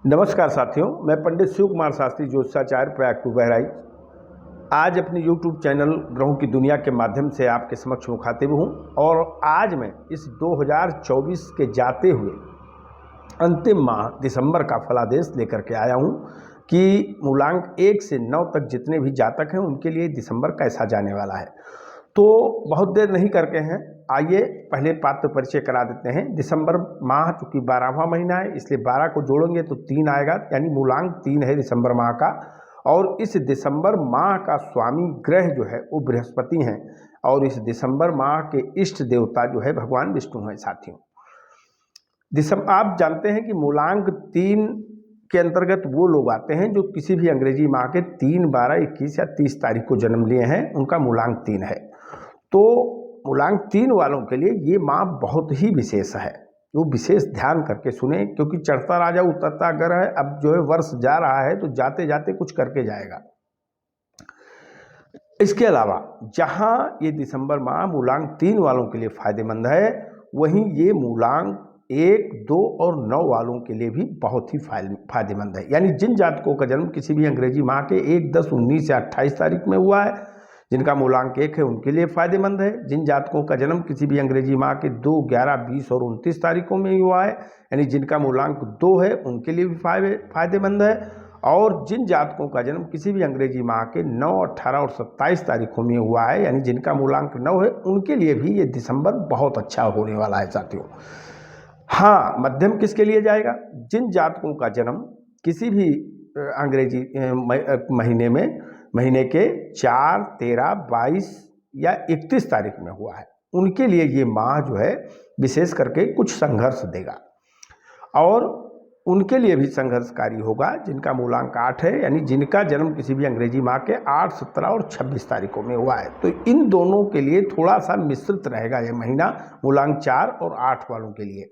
नमस्कार साथियों, मैं पंडित शिव कुमार शास्त्री ज्योतिषाचार्य प्रयाग टू बहराइच आज अपने YouTube चैनल ग्रहों की दुनिया के माध्यम से आपके समक्ष मुखातिब हूँ। और आज मैं इस 2024 के जाते हुए अंतिम माह दिसंबर का फलादेश लेकर के आया हूँ कि मूलांक 1 से 9 तक जितने भी जातक हैं उनके लिए दिसंबर कैसा जाने वाला है। तो बहुत देर नहीं करके हैं, आइए पहले पात्र परिचय करा देते हैं। दिसंबर माह चूंकि 12वां महीना है, इसलिए 12 को जोड़ेंगे तो 3 आएगा, यानी मूलांक 3 है दिसंबर माह का। और इस दिसंबर माह का स्वामी ग्रह जो है वो बृहस्पति हैं, और इस दिसंबर माह के इष्ट देवता जो है भगवान विष्णु हैं। साथियों, आप जानते हैं कि मूलांक 3 के अंतर्गत वो लोग आते हैं जो किसी भी अंग्रेजी माह के 3, 12, 21 या 30 तारीख को जन्म लिए हैं, उनका मूलांक 3 है। तो मूलांक 3 वालों के लिए ये माह बहुत ही विशेष है। वो विशेष ध्यान करके सुने, क्योंकि चढ़ता राजा उतरता ग्रह है। अब जो है वर्ष जा रहा है तो जाते जाते कुछ करके जाएगा। इसके अलावा जहां ये दिसंबर माह मूलांक 3 वालों के लिए फायदेमंद है, वहीं ये मूलांक 1, 2 और 9 वालों के लिए भी बहुत ही फायदेमंद है। यानी जिन जातकों का जन्म किसी भी अंग्रेजी माह के 1, 10, 19 या 28 तारीख में हुआ है, जिनका मूलांक 1 है, उनके लिए फायदेमंद है। जिन जातकों का जन्म किसी भी अंग्रेजी माह के 2, 11, 20 और 29 तारीखों में हुआ है, यानी जिनका मूलांक 2 है, उनके लिए भी फायदेमंद है। और जिन जातकों का जन्म किसी भी अंग्रेजी माह के 9, 18 और 27 तारीखों में हुआ है, यानी जिनका मूलांक 9 है, उनके लिए भी ये दिसंबर बहुत अच्छा होने वाला है। साथियों, हाँ, मध्यम किसके लिए जाएगा? जिन जातकों का जन्म किसी भी अंग्रेजी महीने के 4, 13, 22 या 31 तारीख में हुआ है, उनके लिए ये माह जो है विशेष करके कुछ संघर्ष देगा। और उनके लिए भी संघर्षकारी होगा जिनका मूलांक 8 है, यानी जिनका जन्म किसी भी अंग्रेजी माह के 8, 17 और 26 तारीखों में हुआ है। तो इन दोनों के लिए थोड़ा सा मिश्रित रहेगा यह महीना, मूलांक 4 और 8 वालों के लिए।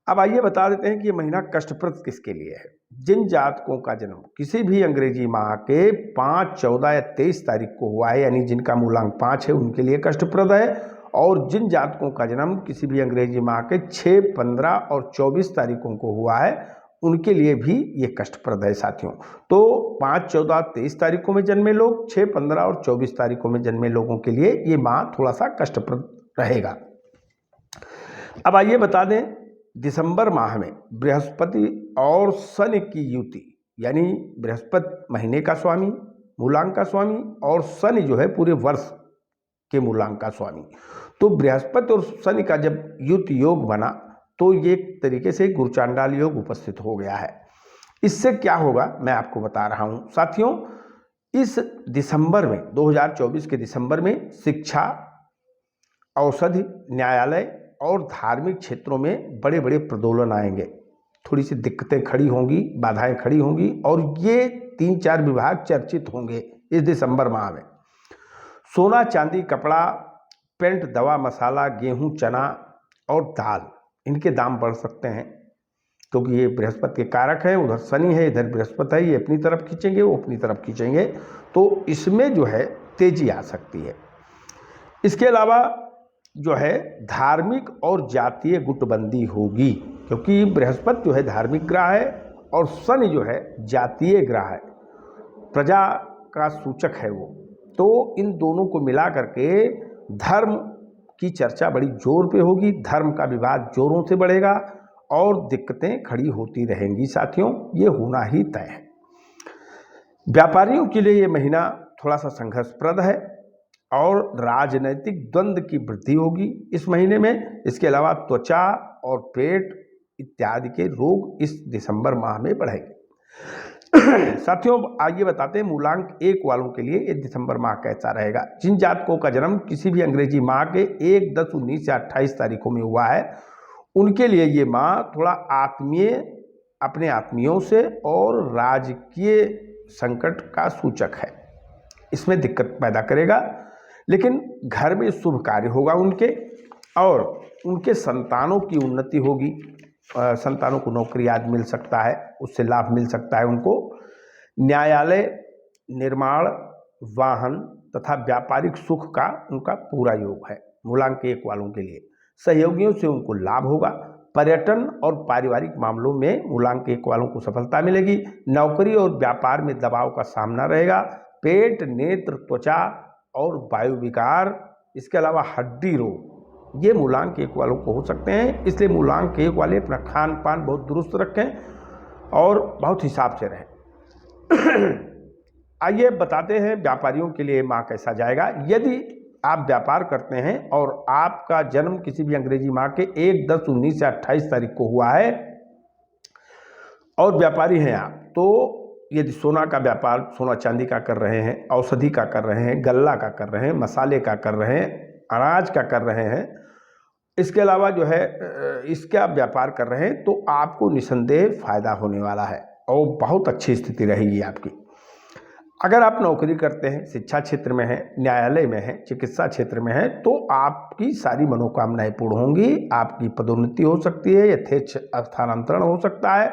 अब आइए बता देते हैं कि ये महीना कष्टप्रद किसके लिए है। जिन जातकों का जन्म किसी भी अंग्रेजी माह के 5, 14 या 23 तारीख को हुआ है, यानी जिनका मूलांक 5 है, उनके लिए कष्टप्रद है। और जिन जातकों का जन्म किसी भी अंग्रेजी माह के 6, 15 और 24 तारीखों को हुआ है, उनके लिए भी ये कष्टप्रद है। साथियों, तो 5, 14, 23 तारीखों में जन्मे लोग, 6, 15 और 24 तारीखों में जन्मे लोगों के लिए ये माह थोड़ा सा कष्टप्रद रहेगा। अब आइए बता दें, दिसंबर माह में बृहस्पति और शनि की युति, यानी बृहस्पति महीने का स्वामी, मूलांक का स्वामी, और शनि जो है पूरे वर्ष के मूलांक का स्वामी। तो बृहस्पति और शनि का जब युति योग बना तो ये एक तरीके से गुरुचांडाल योग उपस्थित हो गया है। इससे क्या होगा मैं आपको बता रहा हूं। साथियों, इस दिसंबर में 2024 के दिसंबर में शिक्षा, औषधि, न्यायालय और धार्मिक क्षेत्रों में बड़े बड़े प्रदोलन आएंगे। थोड़ी सी दिक्कतें खड़ी होंगी, बाधाएं खड़ी होंगी, और ये 3-4 विभाग चर्चित होंगे इस दिसंबर माह में। सोना, चांदी, कपड़ा, पेंट, दवा, मसाला, गेहूं, चना और दाल, इनके दाम बढ़ सकते हैं, क्योंकि ये बृहस्पति के कारक हैं। उधर शनि है, इधर बृहस्पति है, ये अपनी तरफ खींचेंगे, वो अपनी तरफ खींचेंगे, तो इसमें जो है तेजी आ सकती है। इसके अलावा जो है धार्मिक और जातीय गुटबंदी होगी, क्योंकि बृहस्पति जो है धार्मिक ग्रह है और शनि जो है जातीय ग्रह है, प्रजा का सूचक है वो। तो इन दोनों को मिला करके धर्म की चर्चा बड़ी जोर पे होगी, धर्म का विवाद जोरों से बढ़ेगा और दिक्कतें खड़ी होती रहेंगी। साथियों, ये होना ही तय है। व्यापारियों के लिए ये महीना थोड़ा सा संघर्षप्रद है और राजनैतिक द्वंद्व की वृद्धि होगी इस महीने में। इसके अलावा त्वचा और पेट इत्यादि के रोग इस दिसंबर माह में बढ़ेंगे। साथियों, आइए बताते हैं मूलांक 1 वालों के लिए ये दिसंबर माह कैसा रहेगा। जिन जातकों का जन्म किसी भी अंग्रेजी माह के 1, 10, 19 या 28 तारीखों में हुआ है, उनके लिए ये माह थोड़ा अपने आत्मीयों से और राजकीय संकट का सूचक है। इसमें दिक्कत पैदा करेगा, लेकिन घर में शुभ कार्य होगा उनके, और उनके संतानों की उन्नति होगी। संतानों को नौकरी आज मिल सकता है, उससे लाभ मिल सकता है उनको। न्यायालय, निर्माण, वाहन तथा व्यापारिक सुख का उनका पूरा योग है मूलांक 1 वालों के लिए। सहयोगियों से उनको लाभ होगा, पर्यटन और पारिवारिक मामलों में मूलांक 1 वालों को सफलता मिलेगी। नौकरी और व्यापार में दबाव का सामना रहेगा। पेट, नेत्र, त्वचा और वायु विकार, इसके अलावा हड्डी रोग, ये मूलांक 1 वालों को हो सकते हैं। इसलिए मूलांक 1 वाले अपना खान पान बहुत दुरुस्त रखें और बहुत हिसाब से रहें। आइए बताते हैं व्यापारियों के लिए माह कैसा जाएगा। यदि आप व्यापार करते हैं और आपका जन्म किसी भी अंग्रेजी माह के 1, 10, 19 या 28 तारीख को हुआ है और व्यापारी हैं आप, तो यदि सोना का व्यापार, सोना चांदी का कर रहे हैं, औषधि का कर रहे हैं, गल्ला का कर रहे हैं, मसाले का कर रहे हैं, अनाज का कर रहे हैं, इसके अलावा जो है इसका व्यापार कर रहे हैं, तो आपको निसंदेह फायदा होने वाला है और बहुत अच्छी स्थिति रहेगी आपकी। अगर आप नौकरी करते हैं, शिक्षा क्षेत्र में हैं, न्यायालय में हैं, चिकित्सा क्षेत्र में हैं, तो आपकी सारी मनोकामनाएं पूर्ण होंगी। आपकी पदोन्नति हो सकती है, यथेच्छ स्थानांतरण हो सकता है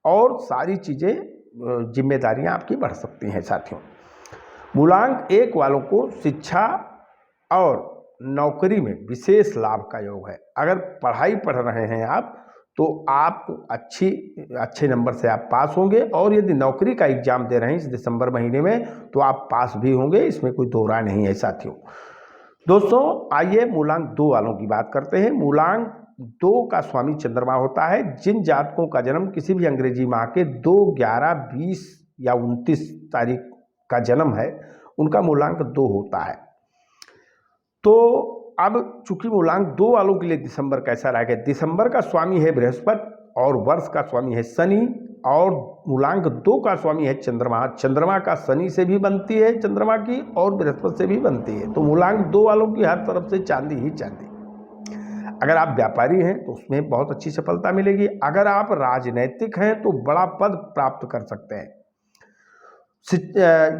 और सारी चीज़ें, जिम्मेदारियां आपकी बढ़ सकती हैं। साथियों, मूलांक 1 वालों को शिक्षा और नौकरी में विशेष लाभ का योग है। अगर पढ़ाई पढ़ रहे हैं आप, तो आप अच्छे नंबर से आप पास होंगे और यदि नौकरी का एग्जाम दे रहे हैं इस दिसंबर महीने में, तो आप पास भी होंगे, इसमें कोई दो राय नहीं है। साथियों, दोस्तों आइए मूलांक 2 वालों की बात करते हैं। मूलांक 2 का स्वामी चंद्रमा होता है। जिन जातकों का जन्म किसी भी अंग्रेजी माह के 2, 11, 20 या 29 तारीख का जन्म है, उनका मूलांक 2 होता है। तो अब चूंकि मूलांक 2 वालों के लिए दिसंबर कैसा रहेगा, दिसंबर का स्वामी है बृहस्पति और वर्ष का स्वामी है शनि और मूलांक 2 का स्वामी है चंद्रमा। चंद्रमा का शनि से भी बनती है, चंद्रमा की, और बृहस्पति से भी बनती है। तो मूलांक 2 वालों की हर तरफ से चांदी ही चांदी। अगर आप व्यापारी हैं तो उसमें बहुत अच्छी सफलता मिलेगी। अगर आप राजनैतिक हैं तो बड़ा पद प्राप्त कर सकते हैं।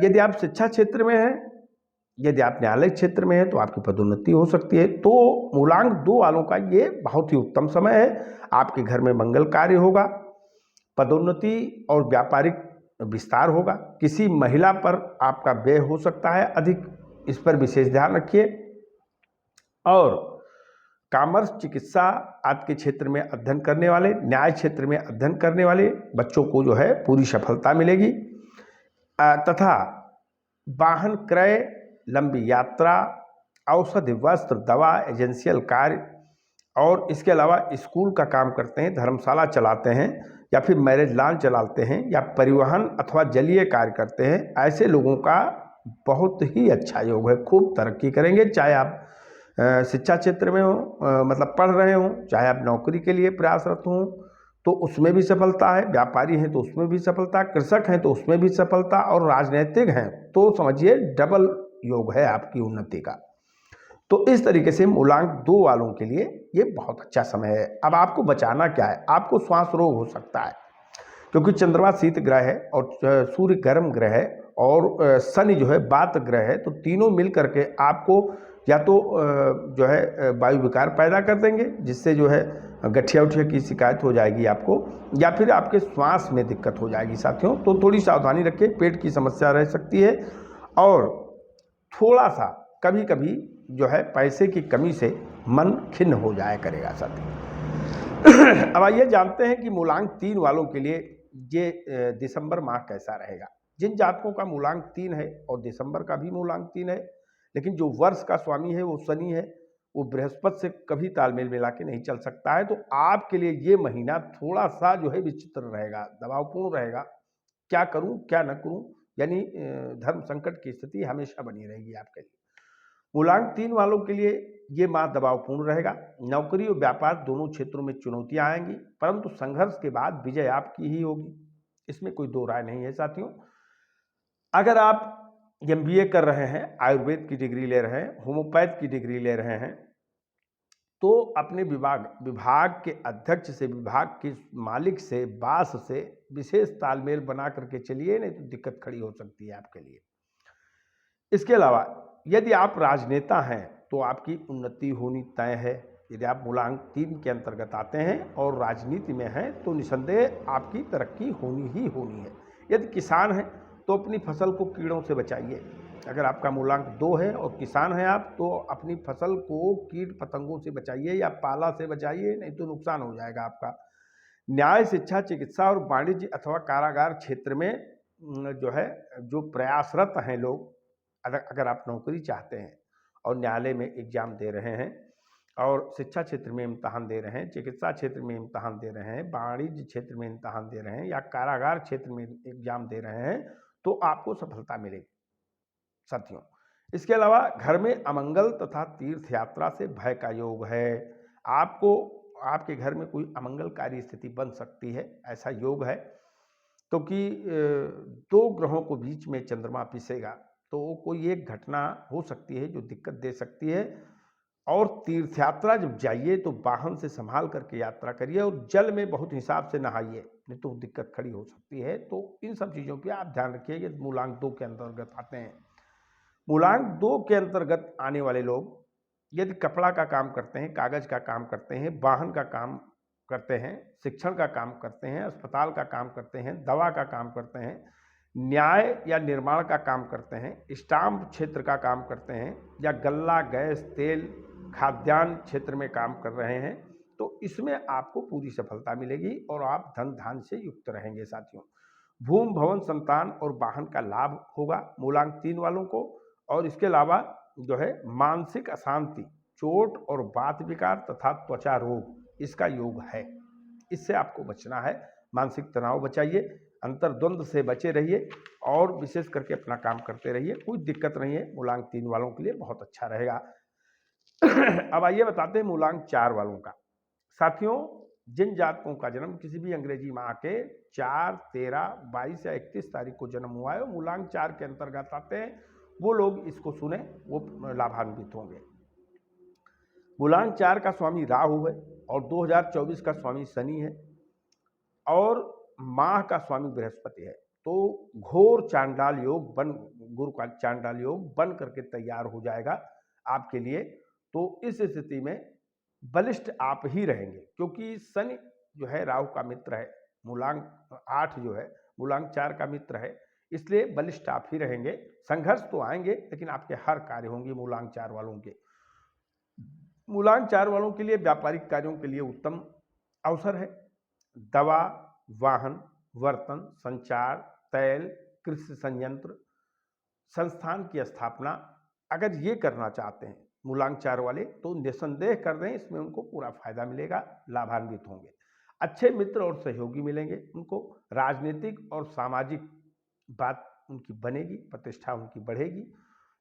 यदि आप शिक्षा क्षेत्र में हैं, यदि आप न्यायालय क्षेत्र में हैं, तो आपकी पदोन्नति हो सकती है। तो मूलांक 2 वालों का ये बहुत ही उत्तम समय है। आपके घर में मंगल कार्य होगा, पदोन्नति और व्यापारिक विस्तार होगा। किसी महिला पर आपका व्यय हो सकता है अधिक, इस पर विशेष ध्यान रखिए। और कॉमर्स, चिकित्सा आदि के क्षेत्र में अध्ययन करने वाले, न्याय क्षेत्र में अध्ययन करने वाले बच्चों को जो है पूरी सफलता मिलेगी। तथा वाहन क्रय, लंबी यात्रा, औषधि, वस्त्र, दवा, एजेंशियल कार्य और इसके अलावा स्कूल का काम करते हैं, धर्मशाला चलाते हैं या फिर मैरिज लॉन चलाते हैं या परिवहन अथवा जलीय कार्य करते हैं, ऐसे लोगों का बहुत ही अच्छा योग है। खूब तरक्की करेंगे। चाहे आप शिक्षा क्षेत्र में हो, मतलब पढ़ रहे हो, चाहे आप नौकरी के लिए प्रयासरत हों तो उसमें भी सफलता है, व्यापारी हैं तो उसमें भी सफलता, कृषक हैं तो उसमें भी सफलता, और राजनीतिक हैं तो समझिए डबल योग है आपकी उन्नति का। तो इस तरीके से मूलांक 2 वालों के लिए ये बहुत अच्छा समय है। अब आपको बचाना क्या है? आपको श्वास रोग हो सकता है, क्योंकि चंद्रमा शीत ग्रह है और सूर्य गर्म ग्रह है और शनि जो है वात ग्रह है। तो तीनों मिल करके आपको या तो जो है वायु विकार पैदा कर देंगे, जिससे जो है गठिया उठिया की शिकायत हो जाएगी आपको, या फिर आपके श्वास में दिक्कत हो जाएगी। साथियों, तो थोड़ी सावधानी रखिए, पेट की समस्या रह सकती है और थोड़ा सा कभी कभी जो है पैसे की कमी से मन खिन्न हो जाया करेगा। साथियों, अब आइए जानते हैं कि मूलांक 3 वालों के लिए ये दिसंबर माह कैसा रहेगा। जिन जातकों का मूलांक 3 है और दिसंबर का भी मूलांक 3 है, लेकिन जो वर्ष का स्वामी है वो शनि है, वो बृहस्पति से कभी तालमेल मिला के नहीं चल सकता है। तो आपके लिए ये महीना थोड़ा सा जो है विचित्र रहेगा, दबावपूर्ण रहेगा। क्या करूं क्या न करूं, यानी धर्म संकट की स्थिति हमेशा बनी रहेगी आपके लिए। मूलांक 3 वालों के लिए ये माह दबावपूर्ण रहेगा। नौकरी और व्यापार दोनों क्षेत्रों में चुनौतियां आएंगी, परंतु संघर्ष के बाद विजय आपकी ही होगी, इसमें कोई दो राय नहीं है। साथियों, अगर आप MBA कर रहे हैं, आयुर्वेद की डिग्री ले रहे हैं, होम्योपैथ की डिग्री ले रहे हैं, तो अपने विभाग के अध्यक्ष से, विभाग के मालिक से, बास से विशेष तालमेल बना करके चलिए, नहीं तो दिक्कत खड़ी हो सकती है आपके लिए। इसके अलावा यदि आप राजनेता हैं तो आपकी उन्नति होनी तय है। यदि आप मूलांक 3 के अंतर्गत आते हैं और राजनीति में हैं तो निसंदेह आपकी तरक्की होनी ही होनी है। यदि किसान हैं तो अपनी फसल को कीड़ों से बचाइए, अगर आपका मूलांक 2 है और किसान हैं आप, तो अपनी फसल को कीट पतंगों से बचाइए या पाला से बचाइए, नहीं तो नुकसान हो जाएगा आपका। न्याय, शिक्षा, चिकित्सा और वाणिज्य अथवा कारागार क्षेत्र में जो है, जो प्रयासरत हैं लोग, अगर आप नौकरी चाहते हैं और न्यायालय में एग्जाम दे रहे हैं और शिक्षा क्षेत्र में इम्तहान दे रहे हैं, चिकित्सा क्षेत्र में इम्तहान दे रहे हैं, वाणिज्य क्षेत्र में इम्तहान दे रहे हैं या कारागार क्षेत्र में एग्जाम दे रहे हैं, तो आपको सफलता मिलेगी साथियों। इसके अलावा घर में अमंगल तथा तीर्थ यात्रा से भय का योग है। आपको आपके घर में कोई अमंगलकारी स्थिति बन सकती है, ऐसा योग है। क्योंकि दो ग्रहों को बीच में चंद्रमा पिसेगा, तो कोई एक घटना हो सकती है जो दिक्कत दे सकती है। और तीर्थ यात्रा जब जाइए तो वाहन से संभाल करके यात्रा करिए और जल में बहुत हिसाब से नहाइए, नहीं तो दिक्कत खड़ी हो सकती है। तो इन सब चीज़ों पे आप ध्यान रखिए। ये मूलांक 2 के अंतर्गत आते हैं। मूलांक 2 के अंतर्गत आने वाले लोग यदि कपड़ा का काम करते हैं, कागज का काम करते हैं, वाहन का काम करते हैं, शिक्षण का काम करते हैं, अस्पताल का काम करते हैं, दवा का काम करते हैं, न्याय या निर्माण का काम करते हैं, स्टाम्प क्षेत्र का काम करते हैं, या गल्ला, गैस, तेल, खाद्यान्न क्षेत्र में काम कर रहे हैं, तो इसमें आपको पूरी सफलता मिलेगी और आप धन धान से युक्त रहेंगे साथियों। भूमि, भवन, संतान और वाहन का लाभ होगा मूलांक 3 वालों को। और इसके अलावा जो है मानसिक अशांति, चोट और वात विकार तथा त्वचा रोग, इसका योग है। इससे आपको बचना है। मानसिक तनाव बचाइए, अंतर्द्वंद से बचे रहिए और विशेष करके अपना काम करते रहिए। कोई दिक्कत नहीं है, मूलांक 3 वालों के लिए बहुत अच्छा रहेगा। अब आइए बताते हैं मूलांक 4 वालों का। साथियों, जिन जातकों का जन्म किसी भी अंग्रेजी माह के 4, 13, 22 या 31 तारीख को जन्म हुआ है, मूलांक 4 के अंतर्गत आते हैं, वो लोग इसको सुने, वो लाभान्वित होंगे। मूलांक 4 का स्वामी राहु है और 2024 का स्वामी शनि है और माह का स्वामी बृहस्पति है। तो घोर चांडाल योग बन, गुरु का चांडाल योग बन करके तैयार हो जाएगा आपके लिए। तो इस स्थिति में बलिष्ठ आप ही रहेंगे, क्योंकि शनि जो है राहु का मित्र है, मूलांक 8 जो है मूलांक 4 का मित्र है, इसलिए बलिष्ठ आप ही रहेंगे। संघर्ष तो आएंगे लेकिन आपके हर कार्य होंगे मूलांक 4 वालों के। मूलांक 4 वालों के लिए व्यापारिक कार्यों के लिए उत्तम अवसर है। दवा, वाहन, बर्तन, संचार, तैल, कृषि संयंत्र, संस्थान की स्थापना, अगर ये करना चाहते हैं मूलांक 4 वाले, तो निसंदेह कर दें, इसमें उनको पूरा फायदा मिलेगा, लाभान्वित होंगे। अच्छे मित्र और सहयोगी मिलेंगे उनको। राजनीतिक और सामाजिक बात उनकी बनेगी, प्रतिष्ठा उनकी बढ़ेगी।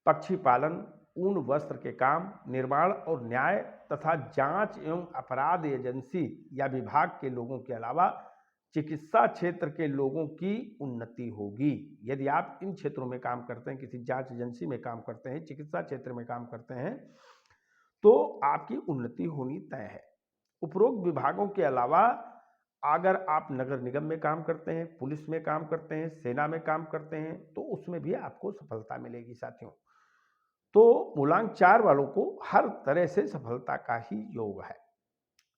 पक्षी पालन, ऊन वस्त्र के काम, निर्माण और न्याय तथा जांच एवं अपराध एजेंसी या विभाग के लोगों के अलावा चिकित्सा क्षेत्र के लोगों की उन्नति होगी। यदि आप इन क्षेत्रों में काम करते हैं, किसी जांच एजेंसी में काम करते हैं, चिकित्सा क्षेत्र में काम करते हैं, तो आपकी उन्नति होनी तय है। उपरोक्त विभागों के अलावा अगर आप नगर निगम में काम करते हैं, पुलिस में काम करते हैं, सेना में काम करते हैं, तो उसमें भी आपको सफलता मिलेगी साथियों। तो मूलांक 4 वालों को हर तरह से सफलता का ही योग है।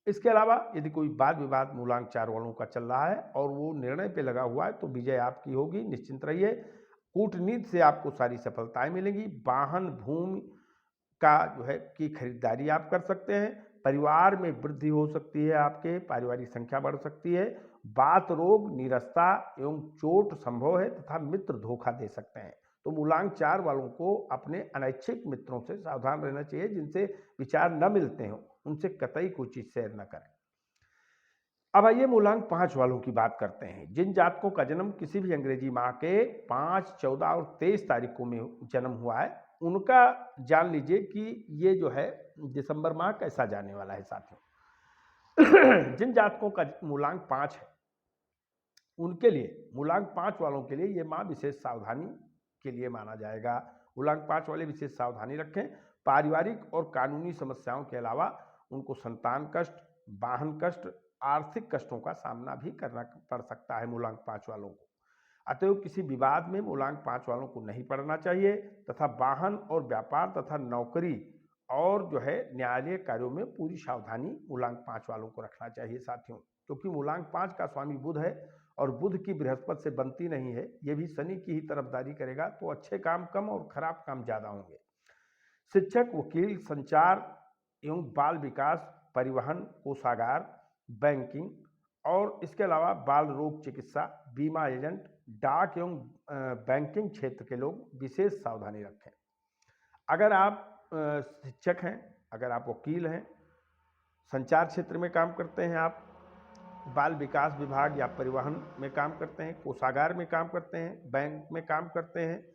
इसके अलावा यदि कोई वाद विवाद मूलांक 4 वालों का चल रहा है और वो निर्णय पे लगा हुआ है, तो विजय आपकी होगी, निश्चिंत रहिए। कूटनीति से आपको सारी सफलताएं मिलेंगी। वाहन, भूमि का जो है की खरीदारी आप कर सकते हैं। परिवार में वृद्धि हो सकती है, आपके पारिवारिक संख्या बढ़ सकती है। बात रोग, निरस्ता एवं चोट संभव है तथा मित्र धोखा दे सकते हैं। तो मूलांक 4 वालों को अपने अनैच्छिक मित्रों से सावधान रहना चाहिए, जिनसे विचार न मिलते हों, उनसे कतई कोई चीज शेयर न करें। अब आइए मूलांक 5 वालों की बात करते हैं। जिन जातकों का जन्म किसी भी अंग्रेजी माह के 5, 14 और 23 तारीखों में जन्म हुआ है, उनका जान लीजिए कि ये जो है दिसंबर माह कैसा जाने वाला है साथियों। जिन जातकों का मूलांक 5 है, उनके लिए मूलांक 5 वालों के लिए ये माह विशेष सावधानी के लिए माना जाएगा। मूलांक 5 वाले विशेष सावधानी रखें। पारिवारिक और कानूनी समस्याओं के अलावा उनको संतान कष्ट, वाहन कष्ट, आर्थिक कष्टों का सामना भी करना पड़ सकता है मूलांक 5 वालों को। अतएव किसी विवाद में मूलांक 5 वालों को नहीं पड़ना चाहिए तथा वाहन और व्यापार तथा नौकरी और जो है न्यायालय कार्यों में पूरी सावधानी मूलांक 5 वालों को रखना चाहिए साथियों, क्योंकि मूलांक 5 का स्वामी बुध है और बुध की बृहस्पति से बनती नहीं है, ये भी शनि की ही तरफदारी करेगा, तो अच्छे काम कम और खराब काम ज़्यादा होंगे। शिक्षक, वकील, संचार एवं बाल विकास, परिवहन, कोषागार, बैंकिंग और इसके अलावा बाल रोग चिकित्सा, बीमा एजेंट, डाक एवं बैंकिंग क्षेत्र के लोग विशेष सावधानी रखें। अगर आप शिक्षक हैं, अगर आप वकील हैं, संचार क्षेत्र में काम करते हैं, आप बाल विकास विभाग या परिवहन में काम करते हैं, कोषागार में काम करते हैं, बैंक में काम करते हैं,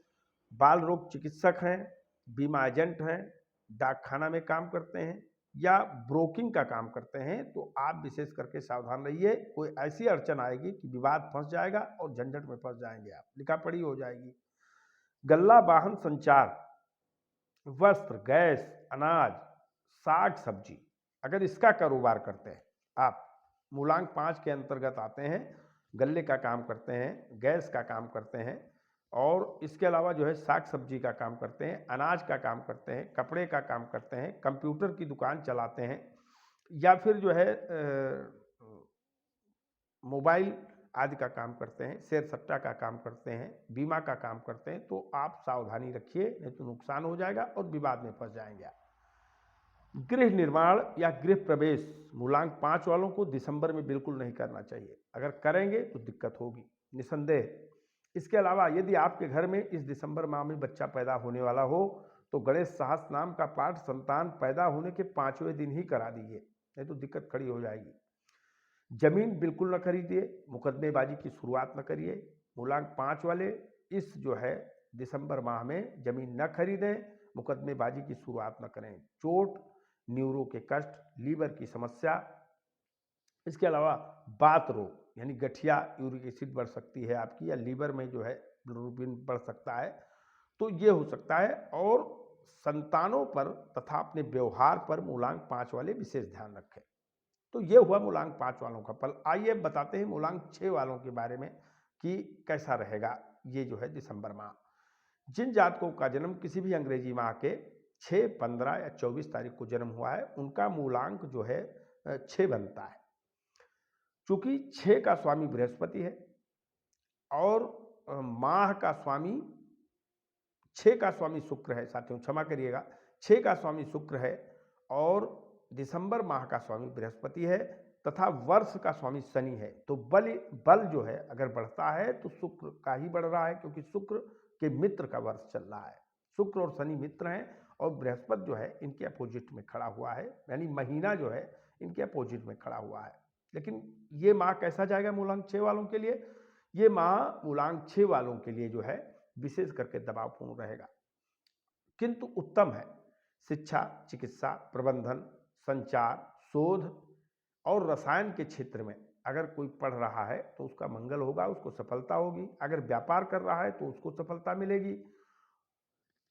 बाल रोग चिकित्सक हैं, बीमा एजेंट हैं, डाकखाना में काम करते हैं या ब्रोकिंग का काम करते हैं, तो आप विशेष करके सावधान रहिए। कोई ऐसी अड़चन आएगी कि विवाद फंस जाएगा और झंझट में फंस जाएंगे, आप लिखा पढ़ी हो जाएगी। गल्ला, वाहन, संचार, वस्त्र, गैस, अनाज, साग सब्जी, अगर इसका कारोबार करते हैं आप, मूलांक 5 के अंतर्गत आते हैं। गल्ले का काम करते हैं, गैस का काम करते हैं और इसके अलावा जो है साग सब्जी का काम करते हैं, अनाज का काम करते हैं, कपड़े का काम करते हैं, कंप्यूटर की दुकान चलाते हैं या फिर जो है मोबाइल आदि का काम करते हैं, शेयर सट्टा का काम करते हैं, बीमा का काम करते हैं, तो आप सावधानी रखिए, नहीं तो नुकसान हो जाएगा और विवाद में फंस जाएंगे आप। गृह निर्माण या गृह प्रवेश, मूलांक 5 वालों को दिसंबर में बिल्कुल नहीं करना चाहिए। अगर करेंगे तो दिक्कत होगी निसंदेह। इसके अलावा यदि आपके घर में इस दिसंबर माह में बच्चा पैदा होने वाला हो तो गणेश सहस्त्र नाम का पाठ संतान पैदा होने के 5वें दिन ही करा दीजिए, नहीं तो दिक्कत खड़ी हो जाएगी। जमीन बिल्कुल न खरीदिए, मुकदमेबाजी की शुरुआत न करिए। मूलांक 5 वाले इस जो है दिसंबर माह में जमीन न खरीदें, मुकदमेबाजी की शुरुआत न करें। चोट, न्यूरो के कष्ट, लीवर की समस्या, इसके अलावा बात रोग यानी गठिया, यूरिक एसिड बढ़ सकती है आपकी, या लीवर में जो है बिलिरुबिन बढ़ सकता है, तो ये हो सकता है। और संतानों पर तथा अपने व्यवहार पर मूलांक 5 वाले विशेष ध्यान रखें। तो ये हुआ मूलांक 5 वालों का फल। आइए बताते हैं मूलांक 6 वालों के बारे में कि कैसा रहेगा ये जो है दिसंबर माह। जिन जातकों का जन्म किसी भी अंग्रेजी माह के 6, 15 या 24 तारीख को जन्म हुआ है, उनका मूलांक जो है 6 बनता है। चूंकि 6 का स्वामी बृहस्पति है और माह का स्वामी 6 का स्वामी शुक्र है, साथियों क्षमा करिएगा, 6 का स्वामी शुक्र है और दिसंबर माह का स्वामी बृहस्पति है तथा वर्ष का स्वामी शनि है। तो बल जो है अगर बढ़ता है तो शुक्र का ही बढ़ रहा है, क्योंकि शुक्र के मित्र का वर्ष चल रहा है। शुक्र और शनि मित्र हैं और बृहस्पति जो है इनके अपोजिट में खड़ा हुआ है, यानी महीना जो है इनके अपोजिट में खड़ा हुआ है। लेकिन ये माह कैसा जाएगा मूलांक 6 वालों के लिए? ये माह मूलांक 6 वालों के लिए जो है विशेष करके दबावपूर्ण रहेगा, किंतु उत्तम है। शिक्षा, चिकित्सा, प्रबंधन, संचार, शोध और रसायन के क्षेत्र में अगर कोई पढ़ रहा है तो उसका मंगल होगा, उसको सफलता होगी। अगर व्यापार कर रहा है तो उसको सफलता मिलेगी।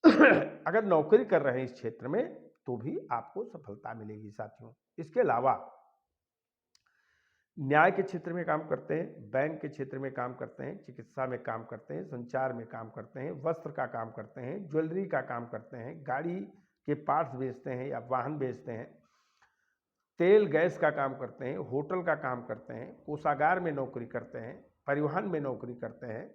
अगर नौकरी कर रहे हैं इस क्षेत्र में तो भी आपको सफलता मिलेगी साथियों। इसके अलावा न्याय के क्षेत्र में काम करते हैं, बैंक के क्षेत्र में काम करते हैं, चिकित्सा में काम करते हैं, संचार में काम करते हैं, वस्त्र का काम करते हैं, ज्वेलरी का काम करते हैं, गाड़ी के पार्ट्स बेचते हैं या वाहन बेचते हैं, तेल गैस का काम करते हैं, होटल का काम करते हैं, कोषागार में नौकरी करते हैं, परिवहन में नौकरी करते हैं,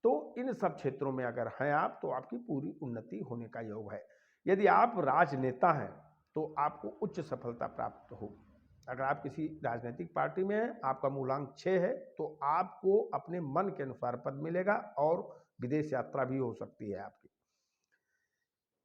तो इन सब क्षेत्रों में अगर हैं आप तो आपकी पूरी उन्नति होने का योग है। यदि आप राजनेता हैं तो आपको उच्च सफलता प्राप्त होगी। अगर आप किसी राजनीतिक पार्टी में हैं, आपका मूलांक 6 है, तो आपको अपने मन के अनुसार पद मिलेगा और विदेश यात्रा भी हो सकती है आपकी।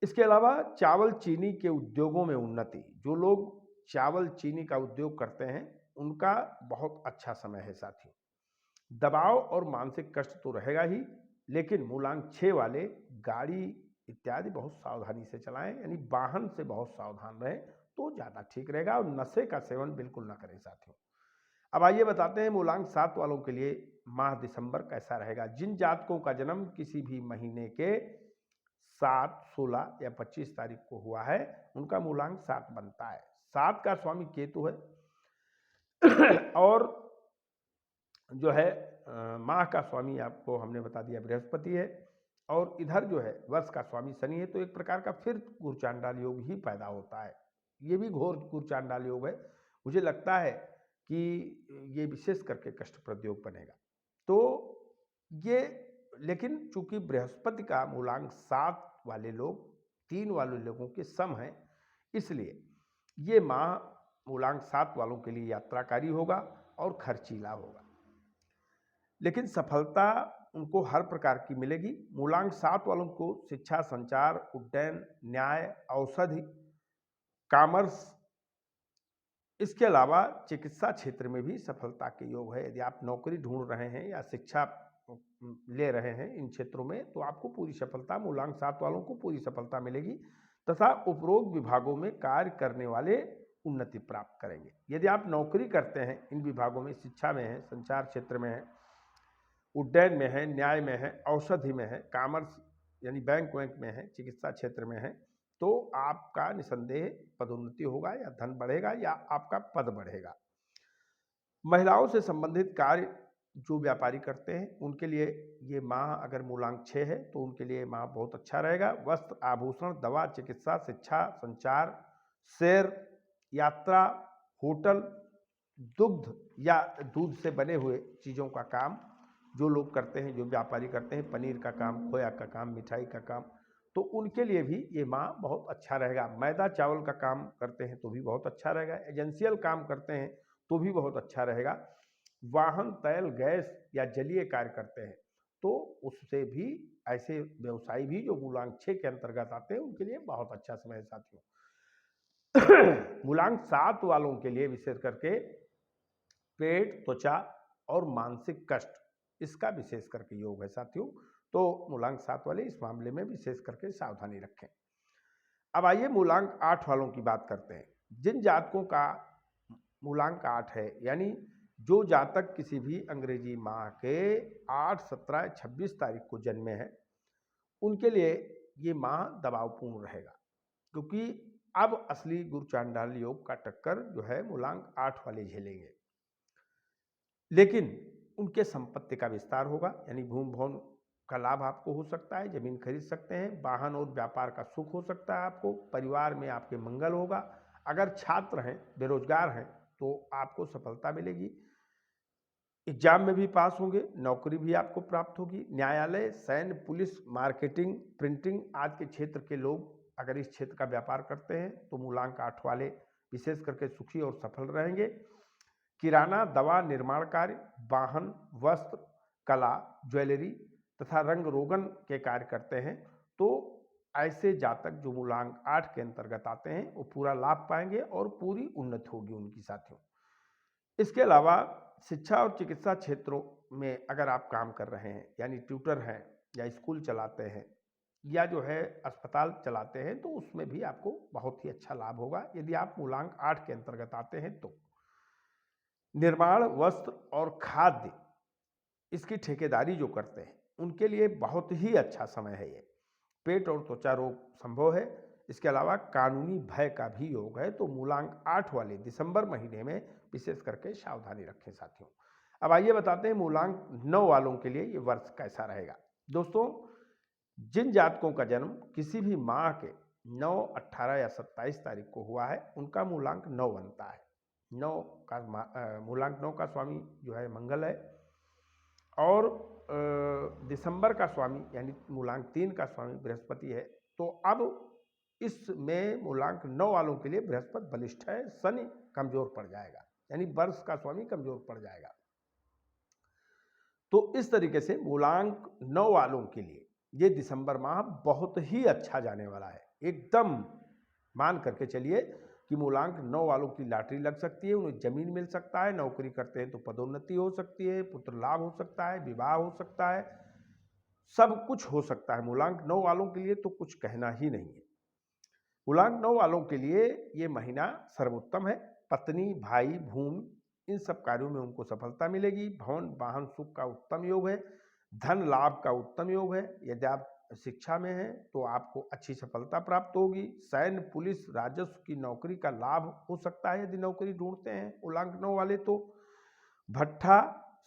इसके अलावा चावल चीनी के उद्योगों में उन्नति, जो लोग चावल चीनी का उद्योग करते हैं उनका बहुत अच्छा समय है साथियों। दबाव और मानसिक कष्ट तो रहेगा ही, लेकिन मूलांक 6 वाले गाड़ी इत्यादि बहुत सावधानी से चलाएं, यानी वाहन से बहुत सावधान रहें तो ज़्यादा ठीक रहेगा। और नशे का सेवन बिल्कुल ना करें साथियों। अब आइए बताते हैं मूलांक 7 वालों के लिए माह दिसंबर कैसा रहेगा। जिन जातकों का जन्म किसी भी महीने के 7, 16 या 25 तारीख को हुआ है उनका मूलांक 7 बनता है। 7 का स्वामी केतु है और जो है माह का स्वामी आपको हमने बता दिया बृहस्पति है, और इधर जो है वर्ष का स्वामी शनि है। तो एक प्रकार का फिर गुरचांडाल योग ही पैदा होता है। ये भी घोर गुरचांडाल योग है। मुझे लगता है कि ये विशेष करके कष्टप्रद योग बनेगा। तो ये, लेकिन चूंकि बृहस्पति का मूलांक 7 वाले लोग 3 वाले लोगों के सम है, इसलिए ये माह मूलांक 7 वालों के लिए यात्राकारी होगा और खर्चीला होगा, लेकिन सफलता उनको हर प्रकार की मिलेगी। मूलांक 7 वालों को शिक्षा, संचार, उड्डयन, न्याय, औषधि, कॉमर्स, इसके अलावा चिकित्सा क्षेत्र में भी सफलता के योग है। यदि आप नौकरी ढूंढ रहे हैं या शिक्षा ले रहे हैं इन क्षेत्रों में, तो आपको पूरी सफलता, मूलांक 7 वालों को पूरी सफलता मिलेगी तथा उपरोक्त विभागों में कार्य करने वाले उन्नति प्राप्त करेंगे। यदि आप नौकरी करते हैं इन विभागों में, शिक्षा में है, संचार क्षेत्र में है, उड्डयन में है, न्याय में है, औषधि में है, कॉमर्स यानी बैंक वैंक में है, चिकित्सा क्षेत्र में है, तो आपका निसंदेह पदोन्नति होगा या धन बढ़ेगा या आपका पद बढ़ेगा। महिलाओं से संबंधित कार्य जो व्यापारी करते हैं उनके लिए ये माह अगर मूलांक 6 है तो उनके लिए माह बहुत अच्छा रहेगा। वस्त्र, आभूषण, दवा, चिकित्सा, शिक्षा, संचार, शेयर, यात्रा, होटल, दुग्ध या दूध से बने हुए चीज़ों का काम जो लोग करते हैं, जो व्यापारी करते हैं, पनीर का काम, खोया का काम, मिठाई का काम, तो उनके लिए भी ये माह बहुत अच्छा रहेगा। मैदा चावल का काम करते हैं तो भी बहुत अच्छा रहेगा। एजेंसियल काम करते हैं तो भी बहुत अच्छा रहेगा। वाहन, तेल, गैस या जलीय कार्य करते हैं तो उससे भी, ऐसे व्यवसायी भी जो मूलांक 6 के अंतर्गत आते हैं उनके लिए बहुत अच्छा समय है साथियों। मूलांक 7 वालों के लिए विशेष करके पेट, त्वचा और मानसिक कष्ट, इसका विशेष करके योग है साथियों। तो मूलांक 7 वाले इस मामले में विशेष करके सावधानी रखें। अब आइए मूलांक 8 वालों की बात करते हैं। जिन जातकों का मूलांक 8 है, यानी जो जातक किसी भी अंग्रेजी माह के 8, 17, 26 तारीख को जन्मे हैं, उनके लिए ये माह दबावपूर्ण रहेगा, क्योंकि अब असली गुरु चांडाल योग का टक्कर जो है मूलांक 8 वाले झेलेंगे। लेकिन उनके संपत्ति का विस्तार होगा, यानी भूमि भवन का लाभ आपको हो सकता है, जमीन खरीद सकते हैं, वाहन और व्यापार का सुख हो सकता है आपको, परिवार में आपके मंगल होगा। अगर छात्र हैं, बेरोजगार हैं, तो आपको सफलता मिलेगी, एग्जाम में भी पास होंगे, नौकरी भी आपको प्राप्त होगी। न्यायालय, सैन्य, पुलिस, मार्केटिंग, प्रिंटिंग आदि के क्षेत्र के लोग अगर इस क्षेत्र का व्यापार करते हैं तो मूलांक 8 वाले विशेष करके सुखी और सफल रहेंगे। किराना, दवा, निर्माण कार्य, वाहन, वस्त्र, कला, ज्वेलरी तथा रंग रोगन के कार्य करते हैं तो ऐसे जातक जो मूलांक 8 के अंतर्गत आते हैं वो पूरा लाभ पाएंगे और पूरी उन्नति होगी उनकी साथियों। इसके अलावा शिक्षा और चिकित्सा क्षेत्रों में अगर आप काम कर रहे हैं, यानी ट्यूटर हैं या स्कूल चलाते हैं या जो है अस्पताल चलाते हैं, तो उसमें भी आपको बहुत ही अच्छा लाभ होगा यदि आप मूलांक 8 के अंतर्गत आते हैं तो। निर्माण, वस्त्र और खाद्य, इसकी ठेकेदारी जो करते हैं उनके लिए बहुत ही अच्छा समय है ये। पेट और त्वचा रोग संभव है। इसके अलावा कानूनी भय का भी योग है, तो मूलांक 8 वाले दिसंबर महीने में विशेष करके सावधानी रखें साथियों। अब आइए बताते हैं मूलांक 9 वालों के लिए ये वर्ष कैसा रहेगा। दोस्तों, जिन जातकों का जन्म किसी भी माह के 9, 18 या 27 तारीख को हुआ है उनका मूलांक 9 बनता है। 9 का मूलांक 9 का स्वामी जो है मंगल है और दिसंबर का स्वामी यानी मूलांक 3 का स्वामी बृहस्पति है। तो अब इसमें मूलांक 9 वालों के लिए बृहस्पति बलिष्ठ है, शनि कमजोर पड़ जाएगा, यानी वर्ष का स्वामी कमजोर पड़ जाएगा। तो इस तरीके से मूलांक 9 वालों के लिए ये दिसंबर माह बहुत ही अच्छा जाने वाला है। एकदम मान करके चलिए कि मूलांक 9 वालों की लॉटरी लग सकती है, उन्हें जमीन मिल सकता है, नौकरी करते हैं तो पदोन्नति हो सकती है, पुत्र लाभ हो सकता है, विवाह हो सकता है, सब कुछ हो सकता है। मूलांक 9 वालों के लिए तो कुछ कहना ही नहीं है। मूलांक 9 वालों के लिए ये महीना सर्वोत्तम है। पत्नी, भाई, भूमि, इन सब कार्यों में उनको सफलता मिलेगी। भवन, वाहन, सुख का उत्तम योग है। धन लाभ का उत्तम योग है। यदि आप शिक्षा में हैं तो आपको अच्छी सफलता प्राप्त होगी। सैन्य, पुलिस, राजस्व की नौकरी का लाभ हो सकता है यदि नौकरी ढूंढते हैं मूलांक 9 वाले तो। भट्ठा,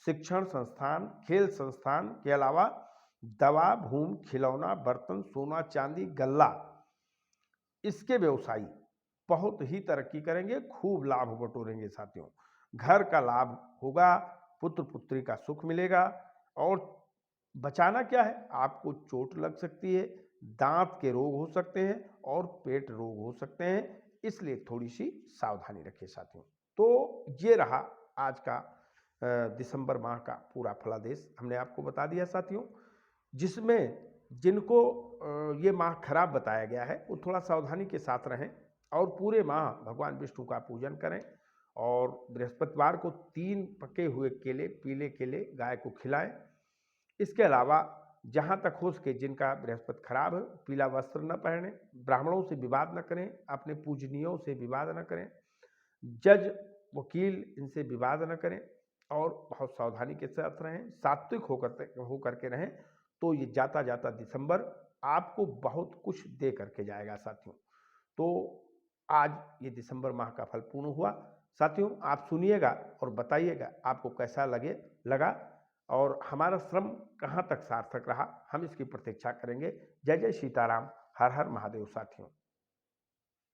शिक्षण संस्थान, खेल संस्थान के अलावा दवा, भूमि, खिलौना, बर्तन, सोना, चांदी, गल्ला, इसके व्यवसायी बहुत ही तरक्की करेंगे, खूब लाभ बटोरेंगे साथियों। घर का लाभ होगा, पुत्र पुत्री का सुख मिलेगा। और बचाना क्या है, आपको चोट लग सकती है, दांत के रोग हो सकते हैं और पेट रोग हो सकते हैं, इसलिए थोड़ी सी सावधानी रखिए साथियों। तो ये रहा आज का दिसंबर माह का पूरा फलादेश हमने आपको बता दिया साथियों, जिसमें जिनको ये माह खराब बताया गया है वो थोड़ा सावधानी के साथ रहें और पूरे माह भगवान विष्णु का पूजन करें और बृहस्पतिवार को 3 पके हुए केले, पीले केले गाय को खिलाएं। इसके अलावा जहाँ तक हो सके जिनका बृहस्पति खराब है पीला वस्त्र न पहने, ब्राह्मणों से विवाद न करें, अपने पूजनीयों से विवाद न करें, जज वकील इनसे विवाद न करें और बहुत सावधानी के साथ रहें, सात्विक होकर के रहें। तो ये जाता जाता दिसंबर आपको बहुत कुछ दे करके जाएगा साथियों। तो आज ये दिसंबर माह का फल पूर्ण हुआ साथियों। आप सुनिएगा और बताइएगा आपको कैसा लगा और हमारा श्रम कहाँ तक सार्थक रहा, हम इसकी प्रतीक्षा करेंगे। जय जय सीताराम, हर हर महादेव साथियों।